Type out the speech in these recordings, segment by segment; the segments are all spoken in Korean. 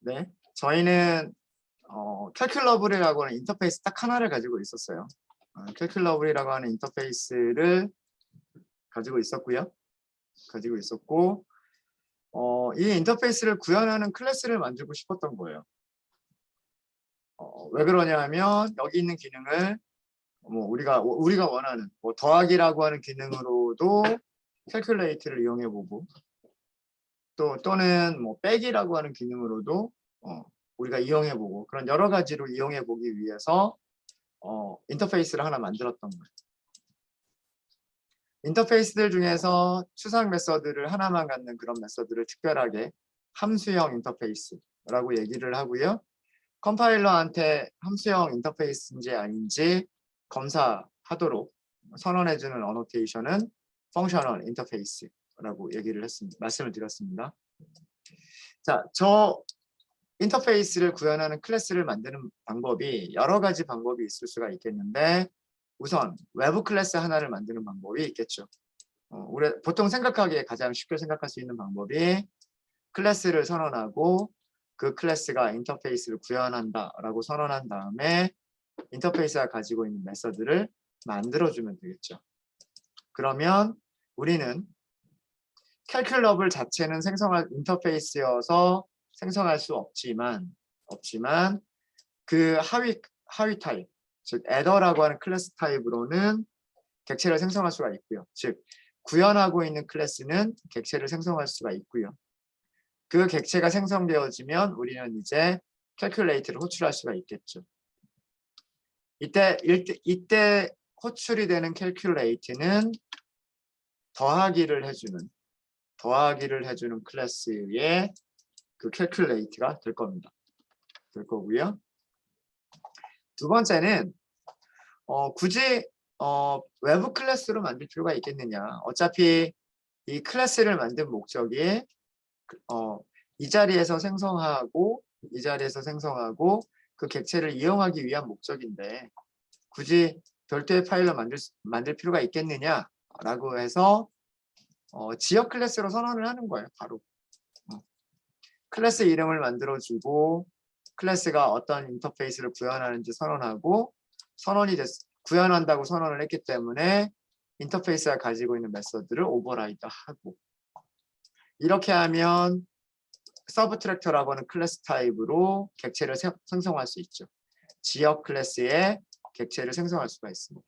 네, 저희는 캘큘러블이라고 하는 인터페이스 딱 하나를 가지고 있었어요. 캘큘러블이라고 하는 인터페이스를 가지고 있었고, 이 인터페이스를 구현하는 클래스를 만들고 싶었던 거예요. 왜 그러냐면 여기 있는 기능을 우리가 원하는 더하기라고 하는 기능으로도 캘큘레이트를 이용해보고 또는 빼기라고 하는 기능으로도 우리가 이용해보고 그런 여러 가지로 이용해보기 위해서 인터페이스를 하나 만들었던 거예요. 인터페이스들 중에서 추상 메서드를 하나만 갖는 그런 메서드를 특별하게 함수형 인터페이스라고 얘기를 하고요. 컴파일러한테 함수형 인터페이스인지 아닌지 검사하도록 선언해주는 어노테이션은 펑셔널 인터페이스라고 말씀을 드렸습니다. 자, 저 인터페이스를 구현하는 클래스를 만드는 방법이 여러 가지 방법이 있을 수가 있겠는데 우선 외부 클래스 하나를 만드는 방법이 있겠죠. 우리 보통 생각하기에 가장 쉽게 생각할 수 있는 방법이 클래스를 선언하고 그 클래스가 인터페이스를 구현한다라고 선언한 다음에 인터페이스가 가지고 있는 메서드를 만들어주면 되겠죠. 그러면 우리는 캘큘러블 자체는 생성할 인터페이스여서 생성할 수 없지만 그 하위 타입, 즉 애더라고 하는 클래스 타입으로는 객체를 생성할 수가 있고요. 즉 구현하고 있는 클래스는 객체를 생성할 수가 있고요. 그 객체가 생성되어지면 우리는 이제 캘큘레이트를 호출할 수가 있겠죠. 이때 호출이 되는 캘큘레이트는 더하기를 해주는 클래스의 그 캘큘레이트가 될 거고요. 두 번째는 굳이 외부 클래스로 만들 필요가 있겠느냐. 어차피 이 클래스를 만든 목적이 이 자리에서 생성하고 그 객체를 이용하기 위한 목적인데 굳이 별도의 파일로 만들 필요가 있겠느냐라고 해서 지역 클래스로 선언을 하는 거예요. 바로 클래스 이름을 만들어주고 클래스가 어떤 인터페이스를 구현하는지 선언하고 구현한다고 선언을 했기 때문에 인터페이스가 가지고 있는 메서드를 오버라이드하고 이렇게 하면 서브트랙터라고 하는 클래스 타입으로 객체를 생성할 수 있죠. 지역 클래스에 객체를 생성할 수가 있습니다.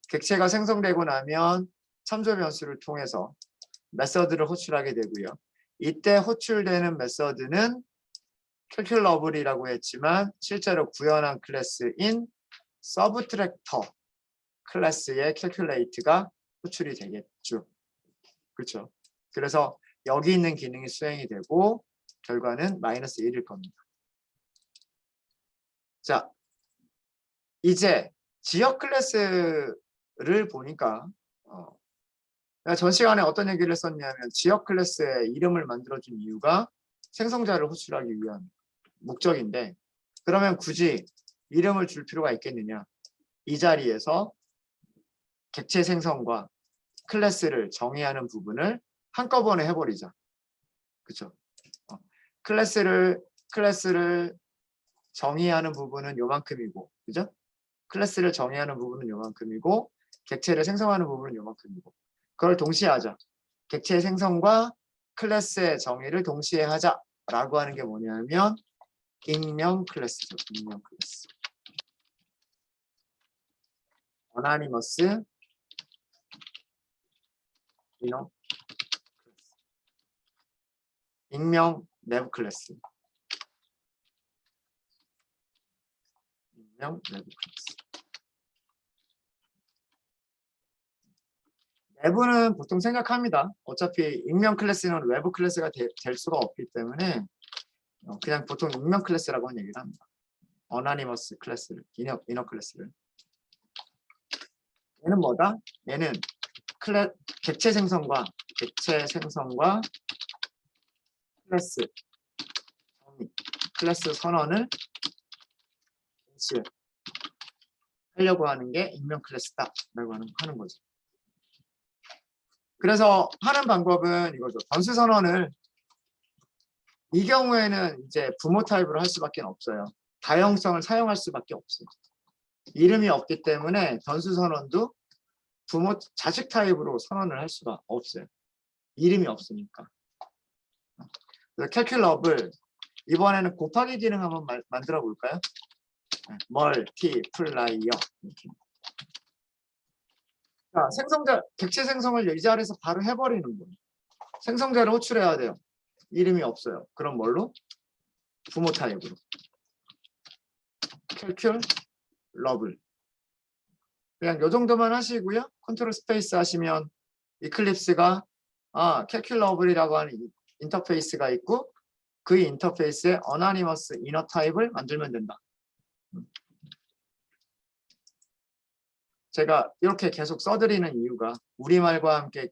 객체가 생성되고 나면 참조 변수를 통해서 메서드를 호출하게 되고요. 이때 호출되는 메서드는 캘큘러블이라고 했지만 실제로 구현한 클래스인 서브트랙터 클래스의 캘큘레이트가 호출이 되겠죠. 그렇죠. 그래서 여기 있는 기능이 수행이 되고 결과는 -1일 겁니다. 자, 이제 지역 클래스를 보니까 전 시간에 어떤 얘기를 했었냐면 지역 클래스의 이름을 만들어준 이유가 생성자를 호출하기 위한 목적인데 그러면 굳이 이름을 줄 필요가 있겠느냐. 이 자리에서 객체 생성과 클래스를 정의하는 부분을 한꺼번에 해버리자. 그렇죠? 클래스를 정의하는 부분은 요만큼이고, 그죠? 클래스를 정의하는 부분은 요만큼이고, 객체를 생성하는 부분은 요만큼이고, 그걸 동시에 하자. 객체 생성과 클래스의 정의를 동시에 하자라고 하는 게 뭐냐면 익명 클래스죠. 익명 클래스. 어나니머스 이너 클래스. 익명 내부 클래스. 익명 내부 클래스. 내부는 보통 생각합니다. 어차피 익명 클래스는 외부 클래스가 될 수가 없기 때문에 그냥 보통 익명 클래스라고 하는 얘기를 합니다. 어나니머스 클래스를, 이너 클래스를. 얘는 뭐다? 얘는 객체 생성과 클래스 선언을 동시에 하려고 하는 게 익명 클래스다라고 하는 거죠. 그래서 하는 방법은 이거죠. 변수 선언을 이 경우에는 이제 부모 타입으로 할 수밖에 없어요. 다형성을 사용할 수밖에 없어요. 이름이 없기 때문에 변수 선언도 부모 자식 타입으로 선언을 할 수가 없어요. 이름이 없으니까. 그래서 캘큘러블 이번에는 곱하기 기능 한번 만들어 볼까요? 멀티플라이어. 자, 생성자 객체 생성을 이 자리에서 바로 해버리는 거예요. 생성자를 호출해야 돼요. 이름이 없어요. 그럼 뭘로? 부모 타입으로. 캘큘러블. 그냥 요 정도만 하시고요. 컨트롤 스페이스 하시면 이클립스가 캘큘러블이라고 하는 인터페이스가 있고 그 인터페이스에 어나니머스 이너 타입을 만들면 된다. 제가 이렇게 계속 써드리는 이유가 우리말과 함께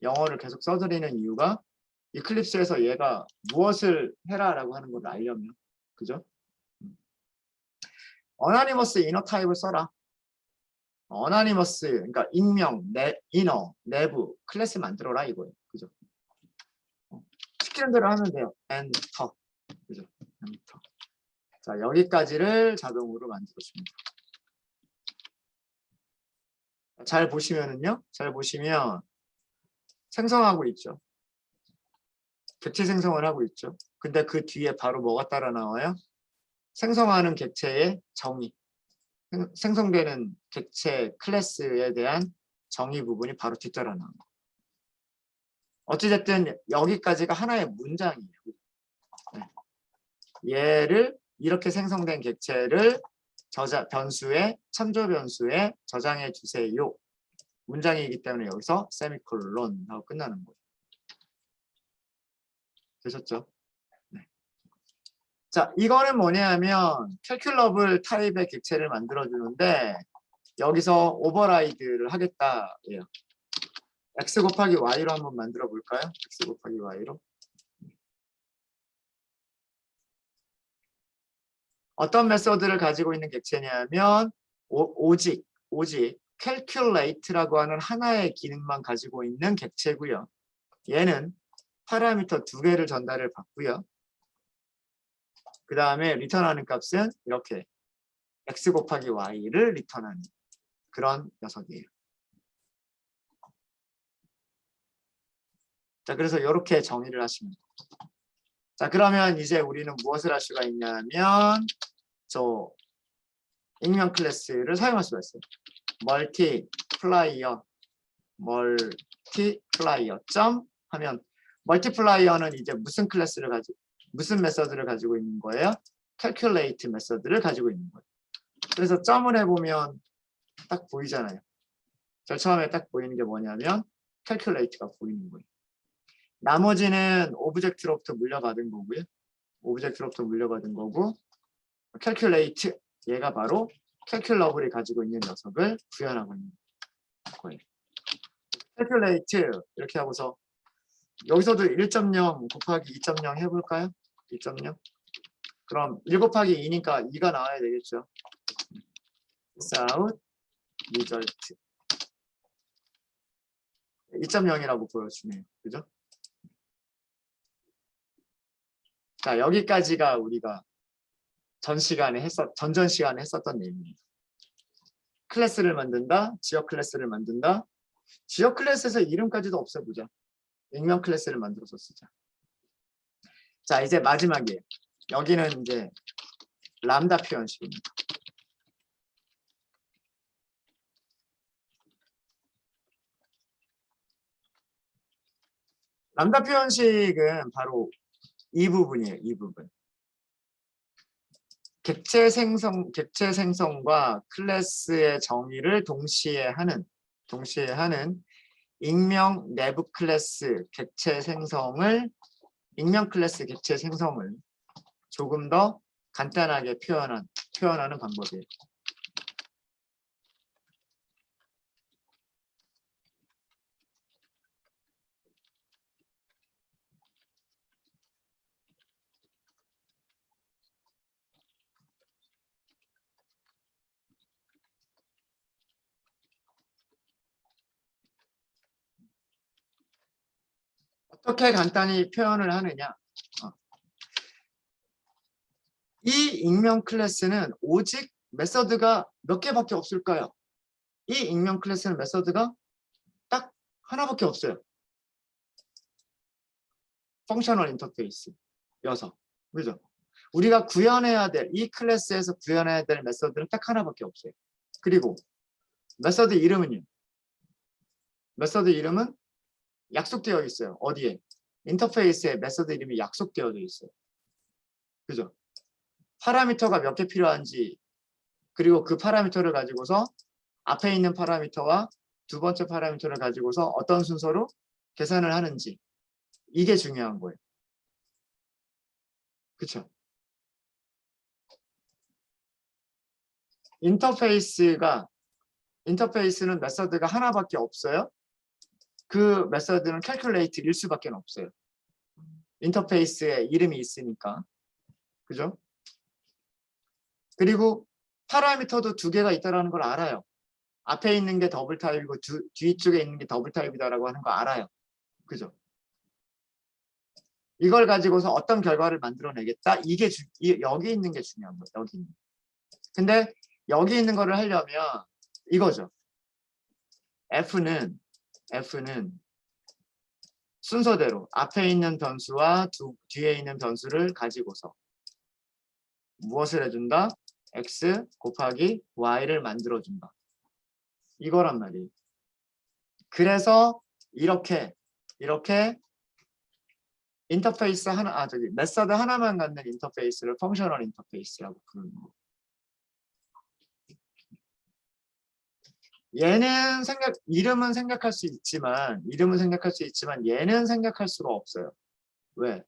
영어를 계속 써드리는 이유가 이클립스에서 얘가 무엇을 해라라고 하는 걸 알려면, 그죠? 어나니머스 이너 타입을 써라. 어나니머스, 그러니까 익명, 이너, 내부, 클래스 만들어라 이거예요. 그죠? 시키는 대로 하면 돼요. 엔터. 그죠? 엔터. 자, 여기까지를 자동으로 만들어줍니다. 잘 보시면은요. 잘 보시면 생성하고 있죠. 객체 생성을 하고 있죠. 근데 그 뒤에 바로 뭐가 따라 나와요? 생성하는 객체의 정의. 생성되는 객체 클래스에 대한 정의 부분이 바로 뒤따라 나옵니다. 어찌됐든 여기까지가 하나의 문장이에요. 네. 얘를 이렇게 생성된 객체를 변수에 참조 변수에 저장해 주세요. 문장이기 때문에 여기서 세미콜론 하고 끝나는 거예요. 되셨죠? 네. 자, 이거는 뭐냐면 캘큘러블 타입의 객체를 만들어 주는데 여기서 오버라이드를 하겠다예요. x 곱하기 y로 한번 만들어 볼까요? x 곱하기 y로. 어떤 메소드를 가지고 있는 객체냐면 오직 calculate라고 하는 하나의 기능만 가지고 있는 객체고요. 얘는 파라미터 2개를 전달을 받고요. 그 다음에 리턴하는 값은 이렇게 x 곱하기 y를 리턴하는 그런 녀석이에요. 자, 그래서 이렇게 정의를 하시면 돼요. 자, 그러면 이제 우리는 무엇을 할 수가 있냐면 저 익명 클래스를 사용할 수가 있어요. 멀티플라이어 점 하면 멀티플라이어는 이제 무슨 클래스를 가지고 무슨 메서드를 가지고 있는 거예요? calculate 메서드를 가지고 있는 거예요. 그래서 점을 해보면 딱 보이잖아요. 저 처음에 딱 보이는 게 뭐냐면 calculate가 보이는 거예요. 나머지는 오브젝트로부터 물려받은 거고요. 오브젝트로부터 물려받은 거고 calculate 얘가 바로 calculable이 가지고 있는 녀석을 구현하고 있는 거예요. calculate 이렇게 하고서 여기서도 1.0 곱하기 2.0 해볼까요? 2.0 그럼 1 곱하기 2니까 2가 나와야 되겠죠. without result 2.0이라고 보여주네요. 그죠? 자, 여기까지가 우리가 전전 시간에 했었던 내용입니다. 클래스를 만든다, 지역 클래스를 만든다. 지역 클래스에서 이름까지도 없애보자. 익명 클래스를 만들어서 쓰자. 자, 이제 마지막이에요. 여기는 이제 람다 표현식입니다. 람다 표현식은 바로 이 부분이에요. 이 부분. 객체 생성과 클래스의 정의를 동시에 하는 익명 내부 클래스 객체 생성을 익명 클래스 객체 생성을 조금 더 간단하게 표현하는 방법이에요. 어떻게 간단히 표현을 하느냐. 이 익명 클래스는 오직 메서드가 몇 개밖에 없을까요? 이 익명 클래스는 메서드가 딱 하나밖에 없어요. 펑셔널 인터페이스여서. 그죠? 우리가 구현해야 될, 이 클래스에서 구현해야 될 메서드는 딱 하나밖에 없어요. 그리고 메서드 이름은요? 메서드 이름은 약속되어 있어요. 어디에? 인터페이스에 메서드 이름이 약속되어져 있어요. 그죠? 파라미터가 몇 개 필요한지, 그리고 그 파라미터를 가지고서 앞에 있는 파라미터와 두 번째 파라미터를 가지고서 어떤 순서로 계산을 하는지, 이게 중요한 거예요. 그쵸? 인터페이스는 메서드가 하나밖에 없어요. 그 메서드는 calculate일 수밖에 없어요. 인터페이스에 이름이 있으니까. 그죠? 그리고 파라미터도 두 개가 있다는 걸 알아요. 앞에 있는 게 더블 타입이고 뒤쪽에 있는 게 더블 타입이다라고 하는 거 알아요. 그죠? 이걸 가지고서 어떤 결과를 만들어내겠다. 이게 여기 있는 게 중요한 거예요. 여기 있는. 근데 여기 있는 거를 하려면 이거죠. F는 순서대로 앞에 있는 변수와 뒤에 있는 변수를 가지고서 무엇을 해준다? X 곱하기 Y를 만들어준다. 이거란 말이에요. 그래서 이렇게 인터페이스 하나, 메서드 하나만 갖는 인터페이스를 펑셔널 인터페이스라고 부르는 거. 얘는 이름은 생각할 수 있지만 얘는 생각할 수가 없어요. 왜?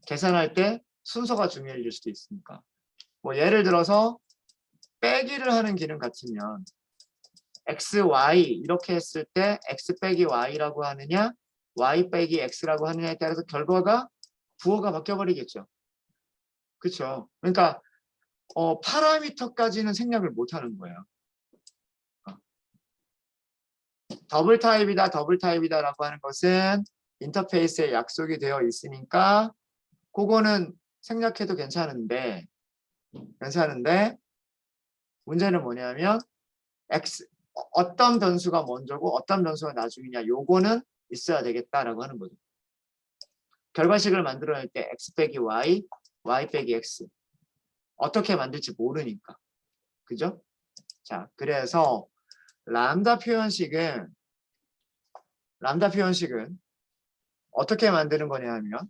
계산할 때 순서가 중요해질 수도 있으니까. 뭐 예를 들어서 빼기를 하는 기능 같으면 x, y 이렇게 했을 때 x 빼기 y라고 하느냐 y 빼기 x라고 하느냐에 따라서 결과가 부호가 바뀌어버리겠죠. 그렇죠. 그러니까 파라미터까지는 생략을 못하는 거예요. 더블 타입이다라고 하는 것은 인터페이스에 약속이 되어 있으니까 그거는 생략해도 괜찮은데 문제는 뭐냐면 어떤 변수가 먼저고 어떤 변수가 나중이냐 요거는 있어야 되겠다라고 하는 거죠. 결과식을 만들어낼 때 x 빼기 y, y 빼기 x 어떻게 만들지 모르니까. 그죠? 자, 그래서 람다 표현식은 어떻게 만드는 거냐면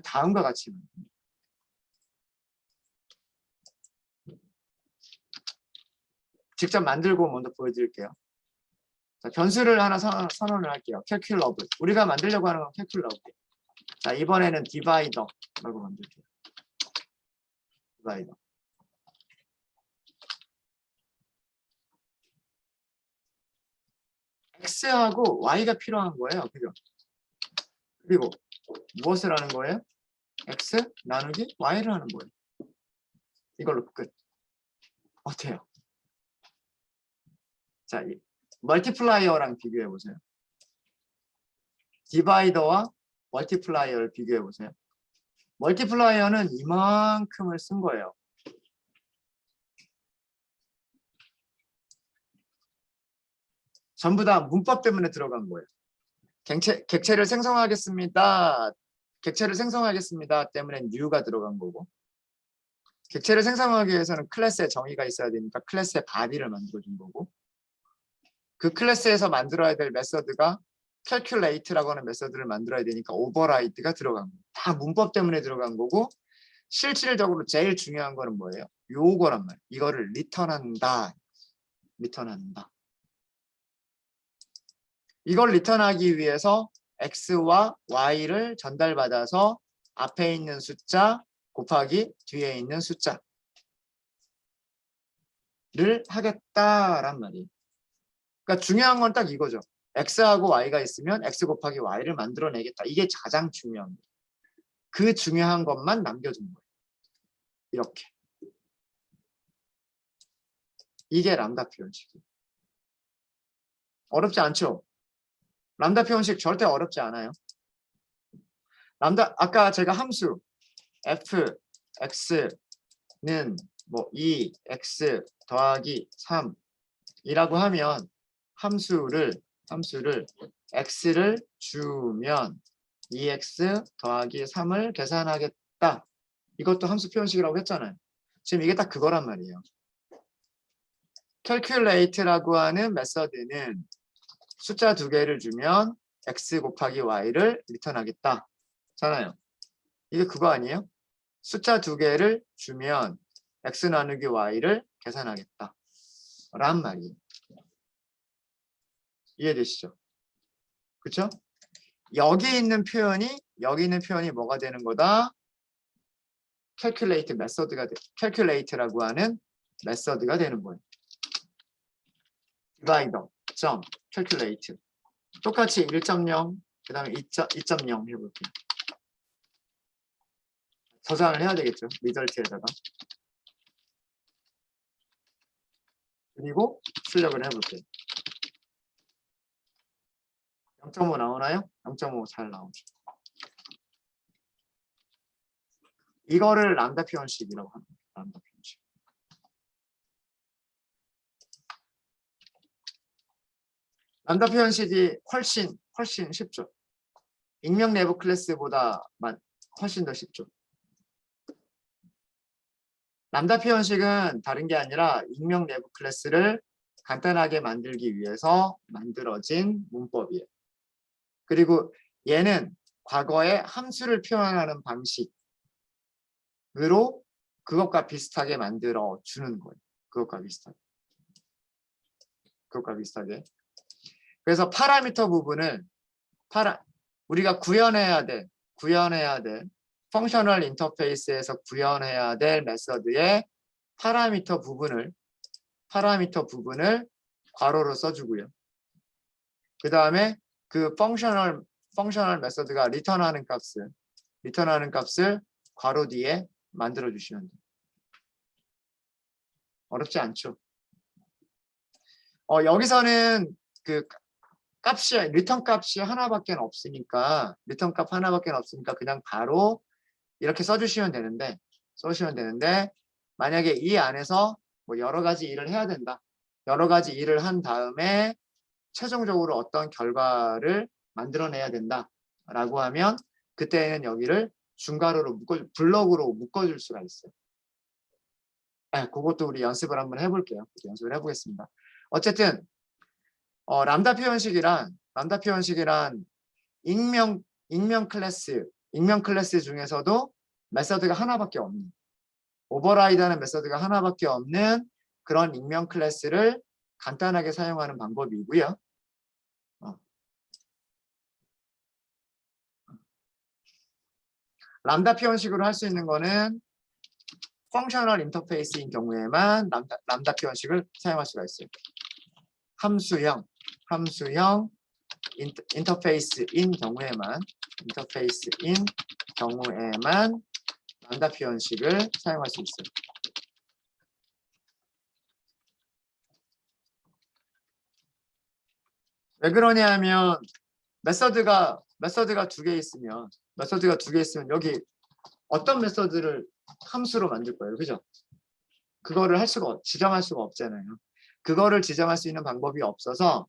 다음과 같이 만듭니다. 직접 만들고 먼저 보여드릴게요. 자, 변수를 하나 선언을 할게요. calculable. 우리가 만들려고 하는 건 calculable. 자, 이번에는 divider라고 만들게요. divider. x하고 y가 필요한 거예요. 그죠? 그리고 무엇을 하는 거예요? x 나누기 y를 하는 거예요. 이걸로 끝. 어때요? 자, 멀티플라이어랑 비교해 보세요. 디바이더와 멀티플라이어를 비교해 보세요. 멀티플라이어는 이만큼을 쓴 거예요. 전부 다 문법 때문에 들어간 거예요. 객체를 생성하겠습니다. 때문에 new가 들어간 거고, 객체를 생성하기 위해서는 클래스의 정의가 있어야 되니까 클래스의 body를 만들어준 거고, 그 클래스에서 만들어야 될 메서드가 calculate라고 하는 메서드를 만들어야 되니까 override가 들어간 거예요. 다 문법 때문에 들어간 거고, 실질적으로 제일 중요한 거는 뭐예요? 요거란 말이에요. 이거를 리턴한다. 이걸 리턴하기 위해서 x와 y를 전달받아서 앞에 있는 숫자 곱하기 뒤에 있는 숫자를 하겠다란 말이에요. 그러니까 중요한 건 딱 이거죠. x하고 y가 있으면 x 곱하기 y를 만들어내겠다. 이게 가장 중요한 거예요. 그 중요한 것만 남겨준 거예요. 이렇게. 이게 람다 표현식이에요. 어렵지 않죠? 람다 표현식 절대 어렵지 않아요. 람다 아까 제가 함수 f x는 뭐 2x 더하기 3이라고 하면 함수를 x를 주면 2x 더하기 3을 계산하겠다. 이것도 함수 표현식이라고 했잖아요. 지금 이게 딱 그거란 말이에요. calculate라고 하는 메서드는 숫자 두 개를 주면 x 곱하기 y를 리턴하겠다. 잖아요. 이게 그거 아니에요? 숫자 두 개를 주면 x 나누기 y를 계산하겠다. 란 말이에요. 이해되시죠? 그쵸? 여기 있는 표현이 뭐가 되는 거다? calculate라고 하는 메서드가 되는 거예요. divider, 점, calculate. 똑같이 1.0, 그 다음에 2.0 해볼게요. 저장을 해야 되겠죠. 리절트에다가. 그리고 출력을 해볼게요. 0.5 나오나요? 0.5 잘 나오죠. 이거를 람다 표현식이라고 합니다. 람다 표현식. 람다 표현식이 훨씬 쉽죠. 익명 내부 클래스보다 훨씬 더 쉽죠. 람다 표현식은 다른 게 아니라 익명 내부 클래스를 간단하게 만들기 위해서 만들어진 문법이에요. 그리고 얘는 과거에 함수를 표현하는 방식으로 그것과 비슷하게 만들어 주는 거예요. 그것과 비슷하게. 그래서 파라미터 부분을 우리가 구현해야 될 펑셔널 인터페이스에서 구현해야 될 메서드의 파라미터 부분을 괄호로 써주고요. 그 다음에 그 펑셔널 메서드가 리턴하는 값을 괄호 뒤에 만들어 주시면 돼요. 어렵지 않죠? 여기서는 그 리턴 값이 하나밖에 없으니까 그냥 바로 이렇게 써주시면 되는데 만약에 이 안에서 뭐 여러 가지 일을 해야 된다. 여러 가지 일을 한 다음에 최종적으로 어떤 결과를 만들어내야 된다라고 하면 그때는 여기를 중괄호로 블럭으로 묶어줄 수가 있어요. 그것도 우리 연습을 한번 해볼게요. 연습을 해보겠습니다. 어쨌든 람다 표현식이란 익명 클래스 중에서도 메서드가 하나밖에 없는 오버라이드하는 메서드가 하나밖에 없는 그런 익명 클래스를 간단하게 사용하는 방법이고요. 람다 표현식으로 할 수 있는 거는 펑셔널 인터페이스인 경우에만 람다 표현식을 사용할 수가 있어요. 함수형 인터페이스인 경우에만 람다 표현식을 사용할 수 있어요. 왜 그러냐 하면 메서드가 두 개 있으면 여기 어떤 메서드를 함수로 만들 거예요. 그죠? 그거를 지정할 수가 없잖아요. 그거를 지정할 수 있는 방법이 없어서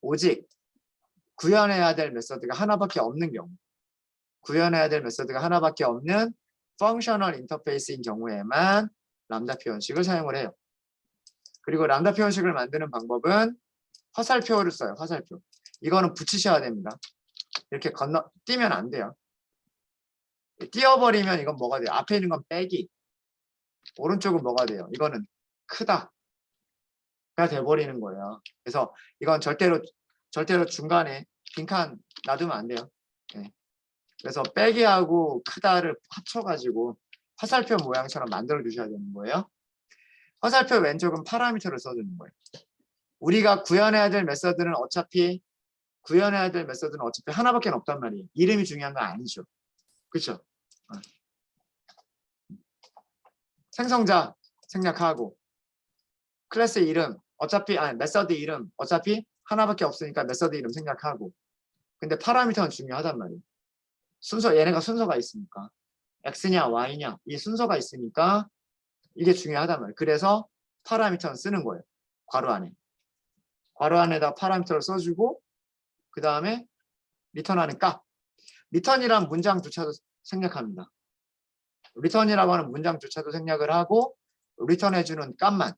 오직 구현해야 될 메서드가 하나밖에 없는 펑셔널 인터페이스인 경우에만 람다 표현식을 사용을 해요. 그리고 람다 표현식을 만드는 방법은 화살표를 써요. 화살표. 이거는 붙이셔야 됩니다. 이렇게 띄면 안 돼요. 띄워버리면 이건 뭐가 돼요? 앞에 있는 건 빼기. 오른쪽은 뭐가 돼요? 이거는 크다가 돼버리는 거예요. 그래서 이건 절대로 중간에 빈칸 놔두면 안 돼요. 네. 그래서 빼기하고 크다를 합쳐가지고 화살표 모양처럼 만들어 주셔야 되는 거예요. 화살표 왼쪽은 파라미터를 써주는 거예요. 우리가 구현해야 될 메서드는 어차피 하나밖에 없단 말이에요. 이름이 중요한 건 아니죠. 그렇죠? 생성자 생략하고 클래스 이름 메서드 이름 어차피 하나밖에 없으니까 메서드 이름 생략하고. 근데 파라미터는 중요하단 말이에요. 얘네가 순서가 있으니까. X냐 Y냐 이 순서가 있으니까 이게 중요하단 말이에요. 그래서 파라미터는 쓰는 거예요. 괄호 안에. 괄호 안에다 파라미터를 써주고 그 다음에 리턴하는 값. 리턴이란 문장조차도 생략합니다. 리턴이라고 하는 문장조차도 생략을 하고 리턴해주는 값만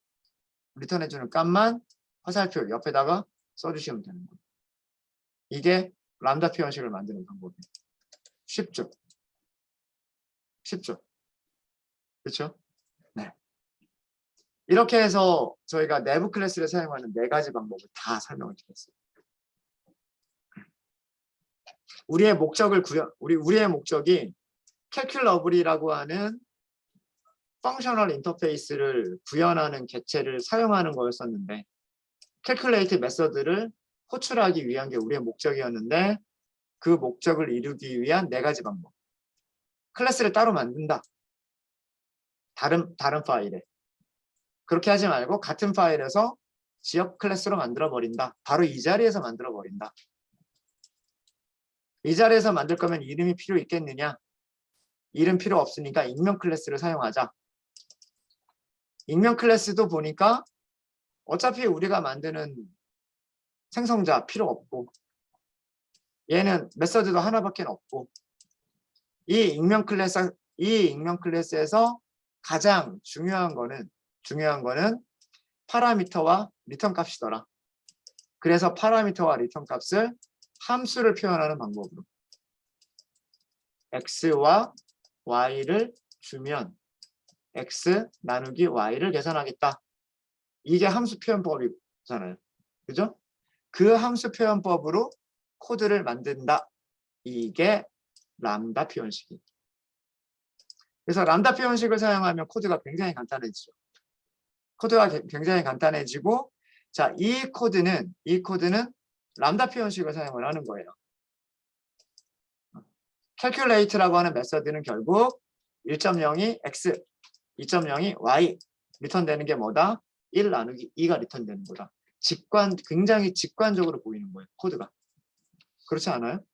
화살표 옆에다가 써주시면 되는 거예요. 이게 람다 표현식을 만드는 방법이에요. 쉽죠? 그렇죠? 네. 이렇게 해서 저희가 내부 클래스를 사용하는 4가지 방법을 다 설명을 드렸어요. 우리의 목적이 calculable이라고 하는 펑셔널 인터페이스를 구현하는 객체를 사용하는 거였었는데 calculate 메서드를 호출하기 위한 게 우리의 목적이었는데 그 목적을 이루기 위한 4가지 방법. 클래스를 따로 만든다. 다른 파일에. 그렇게 하지 말고 같은 파일에서 지역 클래스로 만들어 버린다. 바로 이 자리에서 만들어 버린다. 이 자리에서 만들 거면 이름이 필요 있겠느냐? 이름 필요 없으니까 익명 클래스를 사용하자. 익명 클래스도 보니까 어차피 우리가 만드는 생성자 필요 없고 얘는 메서드도 하나밖에 없고 이 익명 클래스에서 가장 중요한 거는 파라미터와 리턴 값이더라. 그래서 파라미터와 리턴 값을 함수를 표현하는 방법으로 x와 y를 주면 x 나누기 y를 계산하겠다. 이게 함수 표현법이잖아요. 그죠? 그 함수 표현법으로 코드를 만든다. 이게 람다 표현식이에요. 그래서 람다 표현식을 사용하면 코드가 굉장히 간단해지죠. 코드가 굉장히 간단해지고 자, 이 코드는 람다 표현식을 사용을 하는 거예요. calculate라고 하는 메서드는 결국 1.0이 x, 2.0이 y 리턴되는 게 뭐다? 1 나누기 2가 리턴되는 거다. 굉장히 직관적으로 보이는 거예요. 코드가. 그렇지 않아요?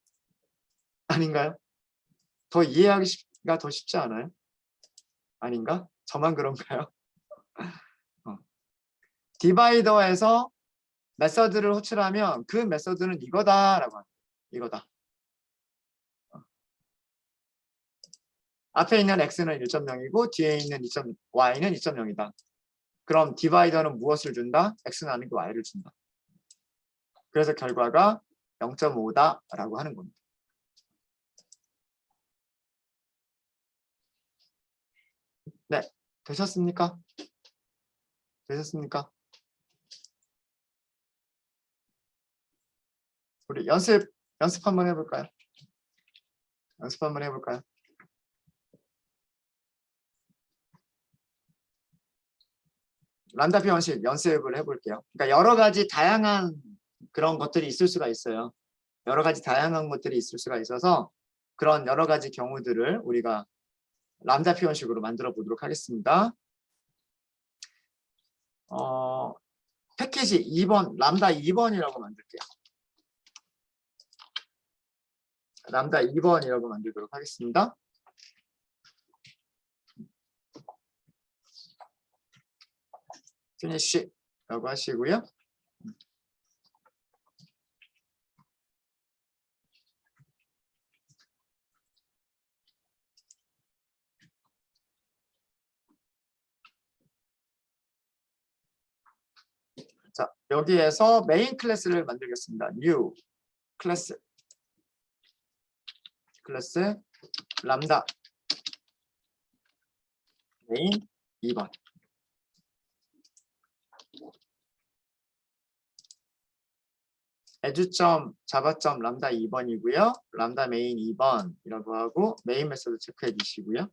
아닌가요? 더 이해하기가 더 쉽지 않아요? 아닌가? 저만 그런가요? 디바이더에서 메서드를 호출하면 그 메서드는 이거다라고 합니다. 이거다. 앞에 있는 x는 1.0이고 뒤에 있는 y는 2.0이다. 그럼 디바이더는 무엇을 준다? x는 아니고 y를 준다. 그래서 결과가 0.5다라고 하는 겁니다. 네, 되셨습니까? 우리 연습 한번 해볼까요? 람다 표현식 연습을 해볼게요. 그러니까 여러 가지 다양한 그런 것들이 있을 수가 있어요. 여러 가지 다양한 것들이 있을 수가 있어서 그런 여러 가지 경우들을 우리가 람다 표현식으로 만들어 보도록 하겠습니다. 패키지 2번, 람다 2번이라고 만들게요. 람다 2번이라고 만들도록 하겠습니다. finish라고 하시고요. 자, 여기에서 메인 클래스를 만들겠습니다. new 클래스 람다 메인 2번. 에듀.자바.람다 2번이고요. 람다 메인 2번이라고 하고 메인 메서드 체크해 주시고요.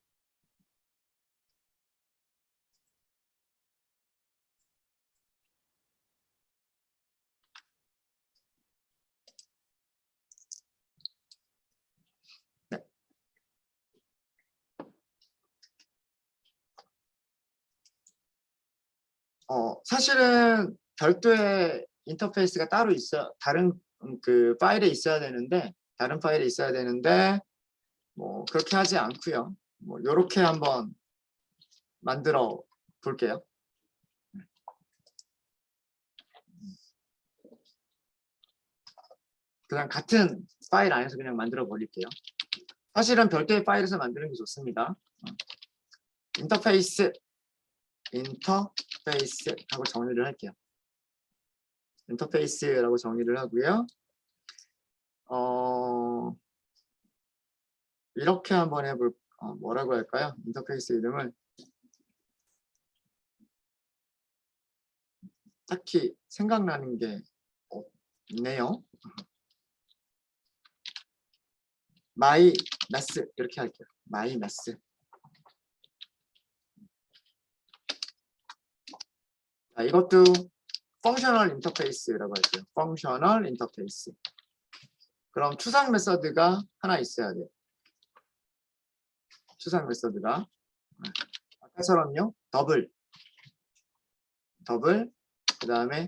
네. 사실은 별도의 인터페이스가 따로 있어 다른 그 파일에 있어야 되는데 다른 파일에 있어야 되는데 뭐 그렇게 하지 않고요. 뭐 요렇게 한번 만들어 볼게요. 그냥 같은 파일 안에서 그냥 만들어 버릴게요. 사실은 별도의 파일에서 만드는 게 좋습니다. 인터페이스 하고 정리를 할게요. 인터페이스라고 정리를 하고요. 이렇게 한번 해볼 뭐라고 할까요? 인터페이스 이름을 딱히 생각나는 게 없네요. 마이 메스 이렇게 할게요. 마이 메스. 이것도 펑셔널 인터페이스라고 할게요. 펑셔널 인터페이스. 그럼 추상 메서드가 하나 있어야 돼요. 추상 메서드가 아까처럼요. 더블 그 다음에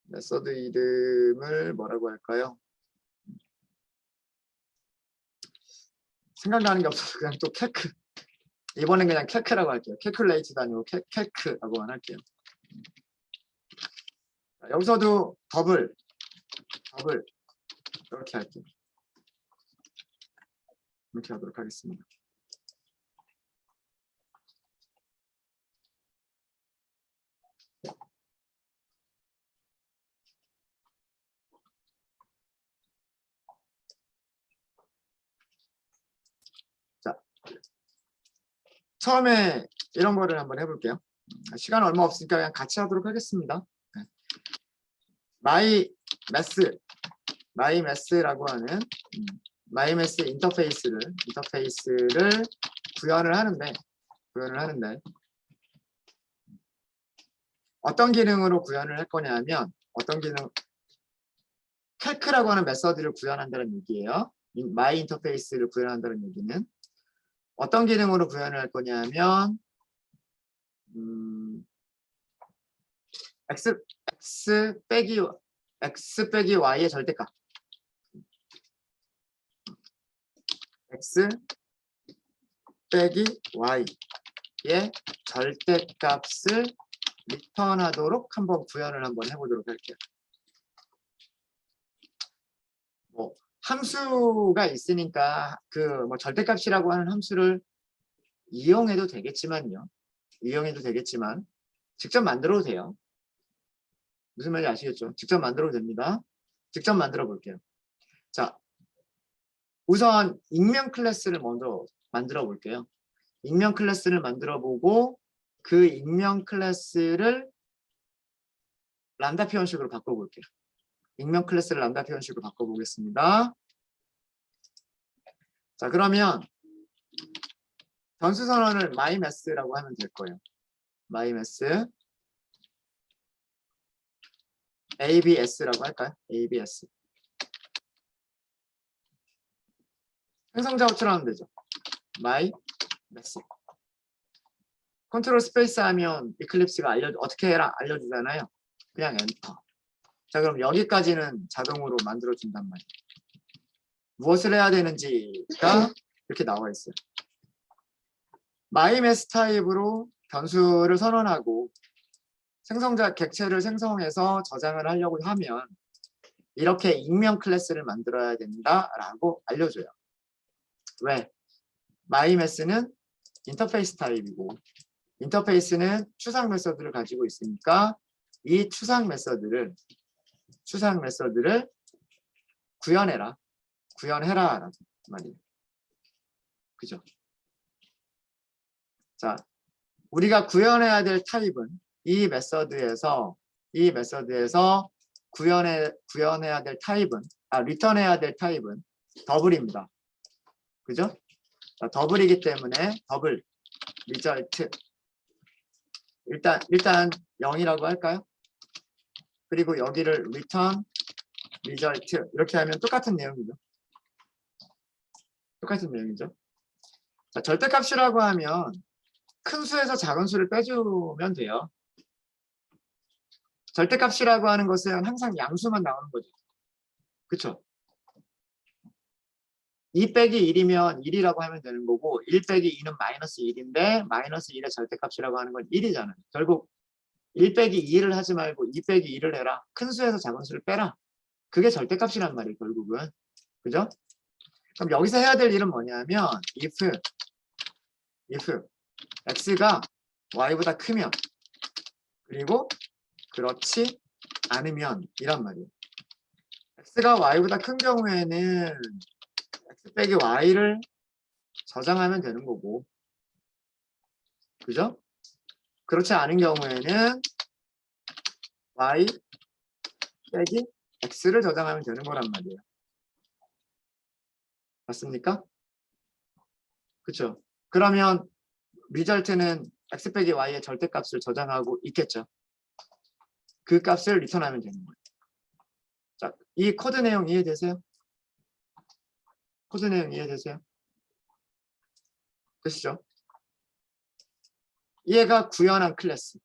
메서드 이름을 뭐라고 할까요? 생각나는 게 없어서 그냥 또 캐크. 이번엔 그냥 캐크라고 할게요. 캐큘레이트도 아니고 캐크라고만 할게요. 여기서도 더블 이렇게 할게요. 이렇게 하도록 하겠습니다. 자, 처음에 이런 거를 한번 해볼게요. 시간 얼마 없으니까 그냥 같이 하도록 하겠습니다. 마이 메스라고 하는 마이 메스 인터페이스를 구현을 하는데 어떤 기능으로 구현을 할 거냐면 calc라고 하는 메서드를 구현한다는 얘기예요. 마이 인터페이스를 구현한다는 얘기는 어떤 기능으로 구현을 할 거냐면 x 빼기 y의 절대값 x 빼기 y의 절대값을 리턴하도록 한번 구현을 한번 해보도록 할게요. 뭐 함수가 있으니까 그 뭐 절대값이라고 하는 함수를 이용해도 되겠지만 직접 만들어도 돼요. 무슨 말인지 아시겠죠? 직접 만들어도 됩니다. 직접 만들어 볼게요. 자, 우선 익명 클래스를 먼저 만들어 볼게요. 익명 클래스를 만들어 보고 그 익명 클래스를 람다 표현식으로 바꿔 볼게요. 익명 클래스를 람다 표현식으로 바꿔 보겠습니다. 자, 그러면 변수 선언을 myMass라고 하면 될 거예요. myMass abs라고 할까요? abs 행성자 호출하면 되죠. myMass 컨트롤 스페이스 하면 이클립스가 어떻게 해라 알려주잖아요. 그냥 엔터. 자, 그럼 여기까지는 자동으로 만들어준단 말이에요. 무엇을 해야 되는지가 이렇게 나와 있어요. myMass 타입으로 변수를 선언하고 생성자 객체를 생성해서 저장을 하려고 하면 이렇게 익명 클래스를 만들어야 된다라고 알려줘요. 왜? myMass는 인터페이스 타입이고 인터페이스는 추상 메서드를 가지고 있으니까 이 추상 메서드를 구현해라 라는 말이에요. 그죠? 자, 우리가 구현해야 될 타입은 이 메서드에서 구현해야 될 타입은 리턴해야 될 타입은 더블입니다. 그죠? 자, 더블이기 때문에 더블 리절트 일단 0이라고 할까요? 그리고 여기를 return result 이렇게 하면 똑같은 내용이죠. 자, 절대값이라고 하면 큰 수에서 작은 수를 빼주면 돼요. 절대값이라고 하는 것은 항상 양수만 나오는 거죠. 그쵸? 2 빼기 1이면 1이라고 하면 되는 거고 1 빼기 2는 마이너스 1인데 마이너스 1의 절대값이라고 하는 건 1이잖아요. 결국 1 빼기 2를 하지 말고 2 빼기 2를 해라. 큰 수에서 작은 수를 빼라. 그게 절대값이란 말이에요. 결국은. 그죠? 그럼 여기서 해야 될 일은 뭐냐면 if x가 y보다 크면 그리고 그렇지 않으면 이란 말이에요. x가 y보다 큰 경우에는 x 빼기 y를 저장하면 되는 거고 그죠? 그렇지 않은 경우에는 y 빼기 x를 저장하면 되는 거란 말이에요. 맞습니까? 그렇죠? 그러면 리절트는 x 빼기 y의 절대값을 저장하고 있겠죠. 그 값을 리턴하면 되는 거예요. 자, 이 코드 내용 이해되세요? 코드 내용 이해되세요? 되시죠? 얘가 구현한 클래스.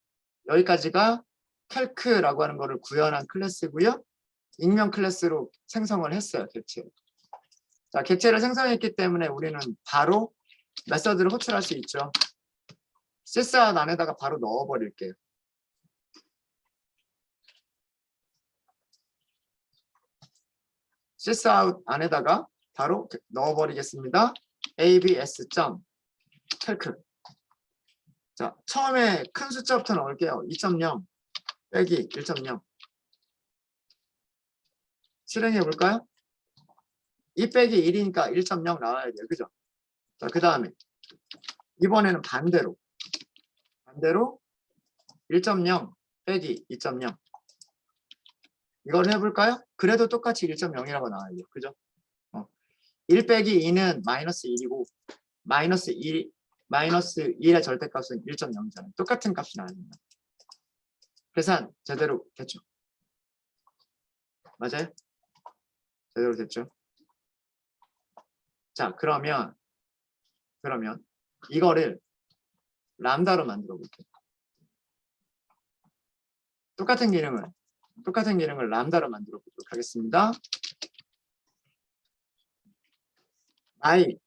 여기까지가 캘크라고 하는 거를 구현한 클래스고요. 익명 클래스로 생성을 했어요. 객체를. 자, 객체를 생성했기 때문에 우리는 바로 메서드를 호출할 수 있죠. sysout 안에다가 바로 넣어버릴게요. sysout 안에다가 바로 넣어버리겠습니다. abs.calc. 자, 처음에 큰 숫자부터 넣을게요. 2.0 빼기 1.0. 실행해 볼까요? 2 빼기 1이니까 1.0 나와야 돼요. 그죠? 자, 그 다음에 이번에는 반대로 1.0 빼기 2.0. 이걸 해볼까요? 그래도 똑같이 1.0이라고 나와야 돼요. 그죠? 1 빼기 2는 마이너스 1이고 마이너스 1의 절대값은 1.0이잖아요. 똑같은 값이 나옵니다. 계산 제대로 됐죠? 맞아요? 제대로 됐죠? 자, 그러면 이거를 람다로 만들어 볼게요. 똑같은 기능을 람다로 만들어 보도록 하겠습니다. i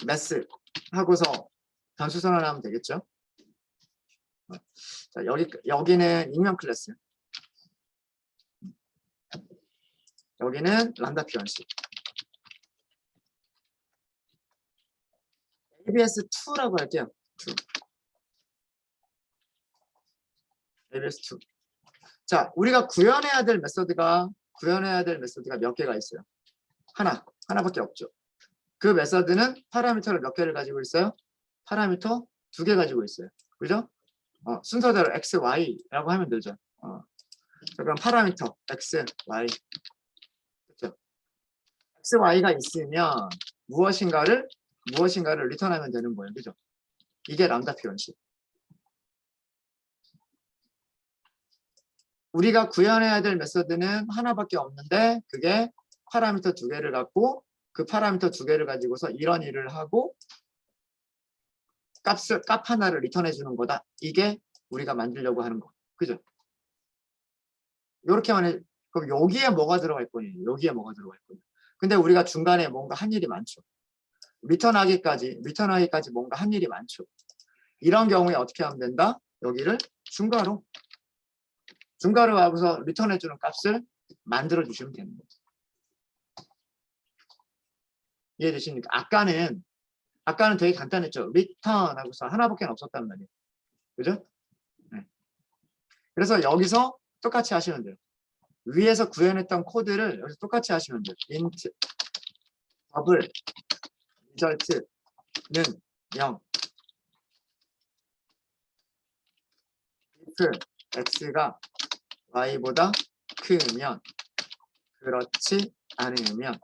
mass 하고서 단수 선언하면 되겠죠? 자, 여기는 익명 클래스. 여기는 람다 표현식. abs2라고 할게요. 2. abs2. 자, 우리가 구현해야 될 메서드가 몇 개가 있어요? 하나밖에 없죠. 그 메서드는 파라미터를 몇 개를 가지고 있어요? 파라미터 2개 가지고 있어요. 그죠? 순서대로 x, y라고 하면 되죠. 자, 그럼 파라미터 x, y. 그렇죠? x, y가 있으면 무엇인가를 리턴하면 되는 거예요. 그죠? 이게 람다 표현식. 우리가 구현해야 될 메서드는 하나밖에 없는데 그게 파라미터 2개를 갖고 그 파라미터 2개를 가지고서 이런 일을 하고 값 하나를 리턴해 주는 거다. 이게 우리가 만들려고 하는 거. 그죠? 이렇게만 해. 그럼 여기에 뭐가 들어갈 거예요? 여기에 뭐가 들어갈 거예요? 근데 우리가 중간에 뭔가 한 일이 많죠. 리턴하기까지 뭔가 한 일이 많죠. 이런 경우에 어떻게 하면 된다? 여기를 중괄호 하고서 리턴해 주는 값을 만들어 주시면 되는 거죠. 이해되십니까? 아까는 되게 간단했죠. 리턴 하고서 하나밖에 없었단 말이에요. 그죠? 네. 그래서 여기서 똑같이 하시면 돼요. 위에서 구현했던 코드를 여기서 똑같이 하시면 돼요. int 더블 result는 0. if x가 y보다 크면 그렇지 않으면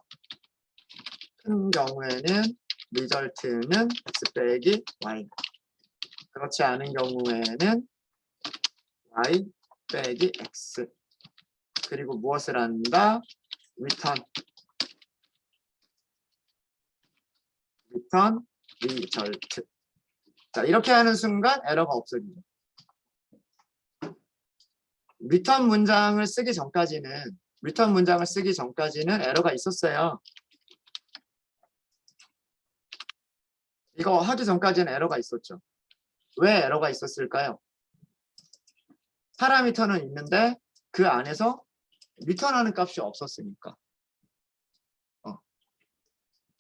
큰 경우에는 result는 x 빼기 y. 그렇지 않은 경우에는 y 빼기 x. 그리고 무엇을 한다? return result. 자, 이렇게 하는 순간 에러가 없어지죠. 리턴 문장을 쓰기 전까지는 에러가 있었어요. 이거 하기 전까지는 에러가 있었죠. 왜 에러가 있었을까요? 파라미터는 있는데 그 안에서 리턴하는 값이 없었으니까.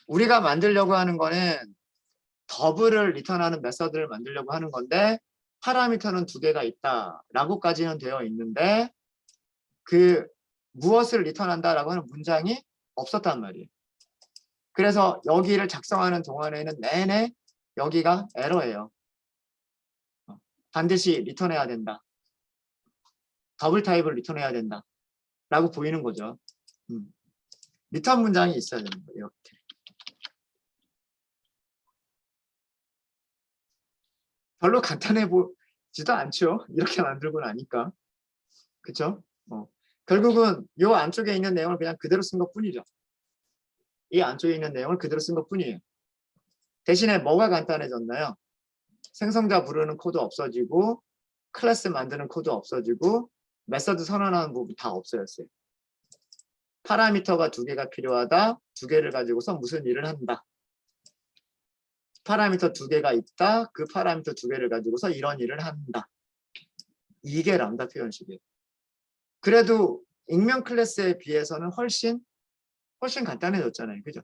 우리가 만들려고 하는 거는 더블을 리턴하는 메서드를 만들려고 하는 건데 파라미터는 두 개가 있다라고까지는 되어 있는데 그 무엇을 리턴한다라고 하는 문장이 없었단 말이에요. 그래서 여기를 작성하는 동안에는 내내 여기가 에러예요. 반드시 리턴해야 된다. 더블 타입을 리턴해야 된다. 라고 보이는 거죠. 리턴 문장이 있어야 되는 거예요. 이렇게. 별로 간단해 보지도 않죠. 이렇게 만들고 나니까. 그쵸? 결국은 이 안쪽에 있는 내용을 그냥 그대로 쓴 것 뿐이죠. 이 안쪽에 있는 내용을 그대로 쓴 것 뿐이에요. 대신에 뭐가 간단해졌나요? 생성자 부르는 코드 없어지고 클래스 만드는 코드 없어지고 메서드 선언하는 부분 다 없어졌어요. 파라미터가 두 개가 필요하다. 두 개를 가지고서 무슨 일을 한다. 파라미터 두 개가 있다. 그 파라미터 두 개를 가지고서 이런 일을 한다. 이게 람다 표현식이에요. 그래도 익명 클래스에 비해서는 훨씬 간단해졌잖아요. 그죠?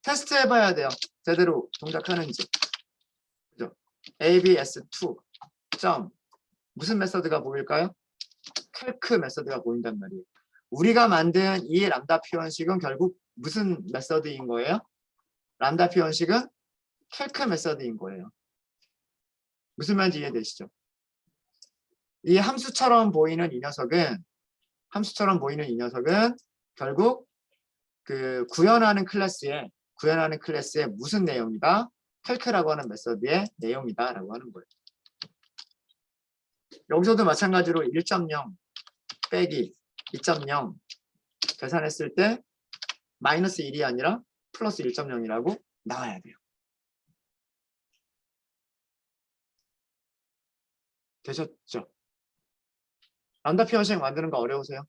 테스트 해봐야 돼요. 제대로 동작하는지. 그죠? abs2 점 무슨 메서드가 보일까요? 캘크 메서드가 보인단 말이에요. 우리가 만든 이 람다 표현식은 결국 무슨 메서드인 거예요? 람다 표현식은 캘크 메서드인 거예요. 무슨 말인지 이해되시죠? 이 함수처럼 보이는 이 녀석은 결국 그 구현하는 클래스의 무슨 내용이다? 캘크라고 하는 메서드의 내용이다라고 하는 거예요. 여기서도 마찬가지로 1.0 빼기 2.0 계산했을 때 마이너스 1이 아니라 플러스 1.0이라고 나와야 돼요. 되셨죠? 람다 표현식 만드는 거 어려우세요?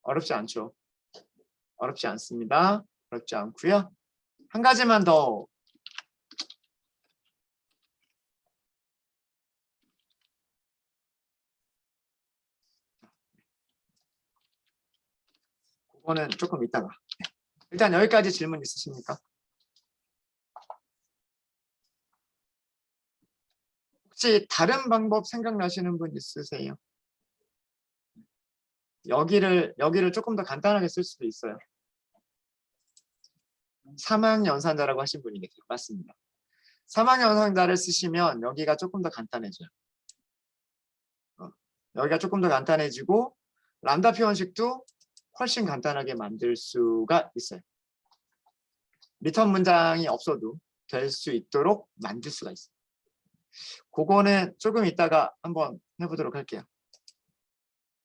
어렵지 않죠? 어렵지 않습니다. 어렵지 않고요. 한 가지만 더 그거는 조금 이따가. 일단 여기까지 질문 있으십니까? 혹시 다른 방법 생각나시는 분 있으세요? 여기를 조금 더 간단하게 쓸 수도 있어요. 사망연산자라고 하신 분이 계세요. 맞습니다. 사망연산자를 쓰시면 여기가 조금 더 간단해져요. 여기가 조금 더 간단해지고 람다 표현식도 훨씬 간단하게 만들 수가 있어요. 리턴 문장이 없어도 될 수 있도록 만들 수가 있어요. 그거는 조금 이따가 한번 해보도록 할게요.